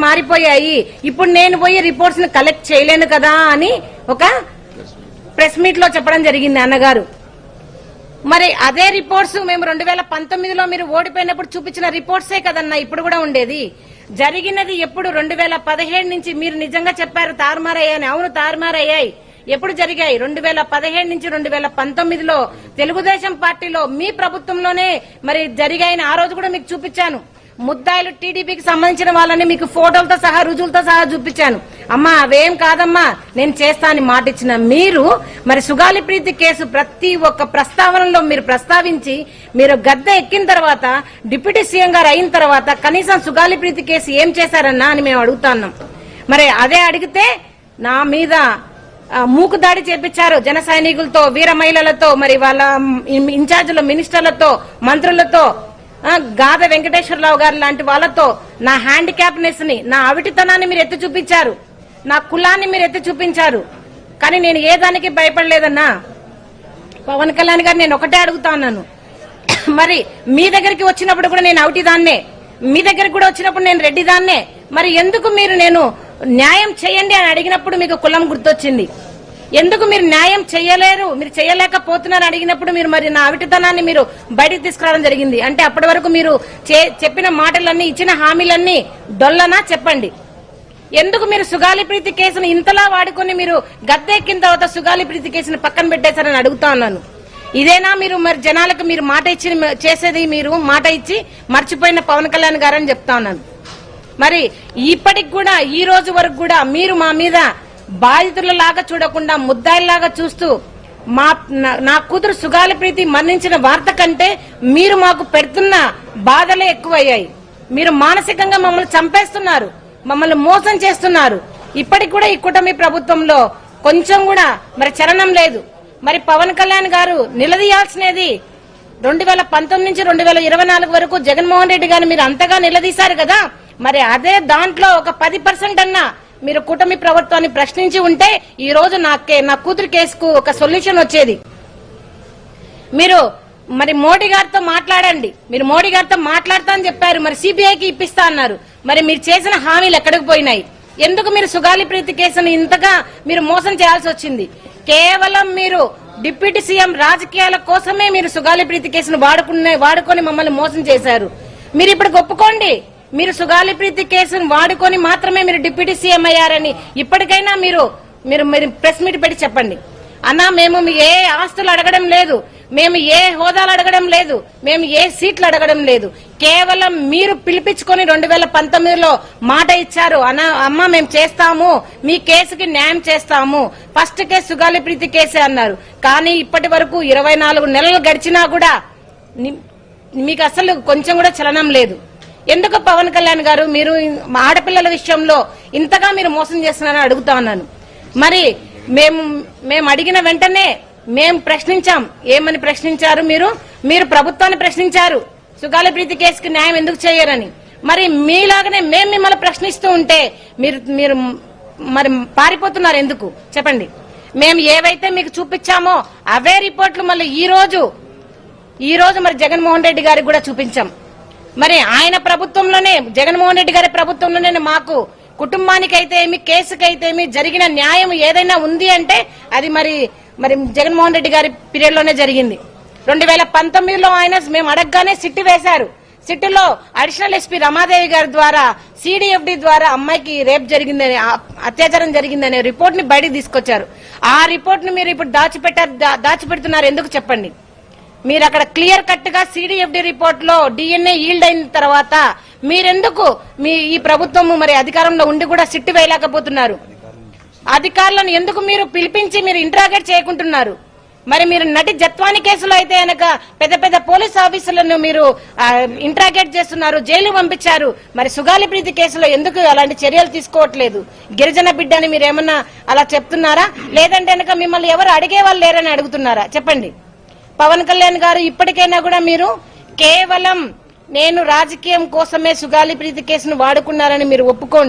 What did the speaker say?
మారిపోయాయి, ఇప్పుడు నేను పోయి రిపోర్ట్స్ ని కలెక్ట్ చేయలేను కదా అని ఒక ప్రెస్ మీట్ లో చెప్పడం జరిగింది అన్నగారు. మరి అదే రిపోర్ట్స్ మేము 2019లో మీరు ఓడిపోయినప్పుడు చూపించిన రిపోర్ట్సే కదన్నా ఇప్పుడు కూడా ఉండేది. జరిగినది ఎప్పుడు 2017 నుంచి మీరు నిజంగా చెప్పారు తారుమారయ్యాయని. అవును, తారుమారయ్యాయి. ఎప్పుడు జరిగాయి? 2017 నుంచి 2019లో తెలుగుదేశం పార్టీలో మీ ప్రభుత్వంలోనే మరి జరిగాయని ఆ రోజు కూడా మీకు చూపించాను. ముద్దాయిలు టీడీపీకి సంబంధించిన వాళ్ళని మీకు ఫోటోలతో సహా రుజువులతో సహా చూపించాను. అమ్మా అవేం కాదమ్మా నేను చేస్తా అని మాట ఇచ్చిన మీరు మరి సుగాలి ప్రీతి కేసు ప్రతి ఒక్క ప్రస్తావనలో మీరు ప్రస్తావించి మీరు గద్దె ఎక్కిన తర్వాత డిప్యూటీ సీఎం గారు అయిన తర్వాత కనీసం సుగాలి ప్రీతి కేసు ఏం చేశారన్నా అని మేము అడుగుతున్నాం. మరి అదే అడిగితే నా మీద మూకు దాడి చేపించారు జన సైనికులతో, వీర మహిళలతో, మరి వాళ్ళ ఇన్ఛార్జీల మినిస్టర్లతో, మంత్రులతో, గాద వెంకటేశ్వరరావు గారు లాంటి వాళ్ళతో నా హ్యాండిక్యాప్నెస్ ని, నా అవిటితనాన్ని మీరు ఎత్తి చూపించారు, నా కులాన్ని మీరు ఎత్తి చూపించారు. కానీ నేను ఏ దానికి భయపడలేదన్నా. పవన్ కళ్యాణ్ గారు నేను ఒకటే అడుగుతా ఉన్నాను, మరి మీ దగ్గరికి వచ్చినప్పుడు కూడా నేను అవిటిదాన్నే, మీ దగ్గరికి కూడా వచ్చినప్పుడు నేను రెడ్డిదాన్నే, మరి ఎందుకు మీరు నేను న్యాయం చేయండి అని అడిగినప్పుడు మీకు కులం గుర్తొచ్చింది? ఎందుకు మీరు న్యాయం చేయలేరు, మీరు చేయలేకపోతున్నారు అడిగినప్పుడు మీరు మరి నా అవిటితనాన్ని మీరు బయటికి తీసుకురావడం జరిగింది? అంటే అప్పటి వరకు మీరు చెప్పిన మాటలన్నీ, ఇచ్చిన హామీలన్నీ డొల్లనా చెప్పండి. ఎందుకు మీరు సుగాలి ప్రీతి కేసును ఇంతలా వాడుకొని మీరు గద్దెక్కిన తర్వాత సుగాలి ప్రీతి కేసును పక్కన పెట్టేశారని అడుగుతా ఉన్నాను. ఇదేనా మీరు మరి జనాలకు మీరు మాట ఇచ్చి చేసేది? మీరు మాట ఇచ్చి మర్చిపోయిన పవన్ కళ్యాణ్ గారని చెప్తా ఉన్నాను. మరి ఇప్పటికి కూడా ఈ రోజు వరకు కూడా మీరు మా మీద బాధితులలాగా చూడకుండా ముద్దాయిల్లాగా చూస్తూ నా కూతురు సుగాలి ప్రీతి మరణించిన వార్త కంటే మీరు మాకు పెడుతున్న బాధలే ఎక్కువయ్యాయి. మీరు మానసికంగా మమ్మల్ని చంపేస్తున్నారు, మమ్మల్ని మోసం చేస్తున్నారు. ఇప్పటికి కూడా ఈ కూటమి ప్రభుత్వంలో కొంచెం కూడా మరి చలనం లేదు. మరి పవన్ కళ్యాణ్ గారు నిలదీయాల్సినది 2019 నుంచి 2024 వరకు జగన్మోహన్ రెడ్డి గారిని మీరు అంతగా నిలదీశారు కదా, మరి అదే దాంట్లో ఒక 10% అన్నా మీరు కూటమి ప్రభుత్వాన్ని ప్రశ్నించి ఉంటే ఈ రోజు నా కూతురు కేసుకు ఒక సొల్యూషన్ వచ్చేది. మీరు మరి మోడీ గారితో మాట్లాడండి, మీరు మోడీ గారితో మాట్లాడతా అని చెప్పారు, మరి సిబిఐకి ఇప్పిస్తా అన్నారు. మరి మీరు చేసిన హామీలు ఎక్కడికి పోయినాయి? ఎందుకు మీరు సుగాలి ప్రీతి కేసును ఇంతగా మీరు మోసం చేయాల్సి వచ్చింది? కేవలం మీరు డిప్యూటీ సీఎం రాజకీయాల కోసమే మీరు సుగాలి ప్రీతి కేసును వాడుకొని మమ్మల్ని మోసం చేశారు. మీరు ఇప్పుడు ఒప్పుకోండి, మీరు సుగాలి ప్రీతి కేసును వాడుకొని మాత్రమే మీరు డిప్యూటీ సీఎం అయ్యారని ఇప్పటికైనా మీరు ప్రెస్ మీట్ పెట్టి చెప్పండి. అన్నా మేము ఏ ఆస్తులు అడగడం లేదు, మేము ఏ హోదాలు అడగడం లేదు, మేము ఏ సీట్లు అడగడం లేదు. కేవలం మీరు పిలిపించుకొని 2019లో మాట ఇచ్చారు, అమ్మ మేము చేస్తాము, మీ కేసుకి న్యాయం చేస్తాము, ఫస్ట్ కేసు సుగాలి ప్రీతి కేసే అన్నారు. కానీ ఇప్పటి వరకు 24 నెలలు గడిచినా కూడా మీకు అసలు కొంచెం కూడా చలనం లేదు. ఎందుకు పవన్ కళ్యాణ్ గారు మీరు ఆడపిల్లల విషయంలో ఇంతగా మీరు మోసం చేస్తున్నారని అడుగుతా ఉన్నాను. మరి మేము అడిగిన వెంటనే మేము ప్రశ్నించాం. ఏమని ప్రశ్నించారు? మీరు ప్రభుత్వాన్ని ప్రశ్నించారు, సుగాలి ప్రీతి కేసుకి న్యాయం ఎందుకు చేయరని. మరి మీలాగనే మేము మిమ్మల్ని ప్రశ్నిస్తూ ఉంటే మీరు మరి పారిపోతున్నారు ఎందుకు చెప్పండి? మేము ఏవైతే మీకు చూపించామో అవే రిపోర్ట్లు మళ్ళీ ఈ రోజు మరి జగన్మోహన్ రెడ్డి గారికి కూడా చూపించాం. మరి ఆయన ప్రభుత్వంలోనే, జగన్మోహన్ రెడ్డి గారి ప్రభుత్వంలోనే మాకు కుటుంబానికైతే ఏమి, కేసుకైతే ఏమి జరిగిన న్యాయం ఏదైనా ఉంది అంటే అది మరి జగన్మోహన్ రెడ్డి గారి పీరియడ్ లోనే జరిగింది. 2019లో ఆయన మేము అడగగానే సిట్టు వేశారు. సిట్టులో అడిషనల్ ఎస్పీ రమాదేవి గారి ద్వారా సిడిఎఫ్డి ద్వారా అమ్మాయికి రేప్ జరిగిందని, అత్యాచారం జరిగిందనే రిపోర్ట్ ని బయటకు తీసుకొచ్చారు. ఆ రిపోర్ట్ ని మీరు ఇప్పుడు దాచిపెడుతున్నారు ఎందుకు చెప్పండి? మీరు అక్కడ క్లియర్ కట్ గా సిడిఎఫ్డి రిపోర్ట్ లో డిఎన్ఏ ఈల్డ్ అయిన తర్వాత మీరెందుకు ఈ ప్రభుత్వం మరి అధికారంలో ఉండి కూడా సిట్టు వేయలేకపోతున్నారు? అధికారులను ఎందుకు మీరు పిలిపించి మీరు ఇంటరాగేట్ చేయకుంటున్నారు? మరి మీరు నటి జత్వాని కేసులో అయితే కనుక పెద్ద పోలీస్ ఆఫీసర్లను మీరు ఇంటరాగేట్ చేస్తున్నారు, జైలు పంపించారు. మరి సుగాలి ప్రీతి కేసులో ఎందుకు అలాంటి చర్యలు తీసుకోవట్లేదు? గిరిజన బిడ్డని మీరు ఏమన్నా అలా చెప్తున్నారా? లేదంటే కనుక మిమ్మల్ని ఎవరు అడిగే వాళ్ళు లేరని అడుగుతున్నారా? చెప్పండి. పవన్ కళ్యాణ్ గారు ఇప్పటికైనా కూడా మీరు కేవలం నేను రాజకీయం కోసమే సుగాలి ప్రీతి కేసును వాడుకున్నారని మీరు ఒప్పుకోండి.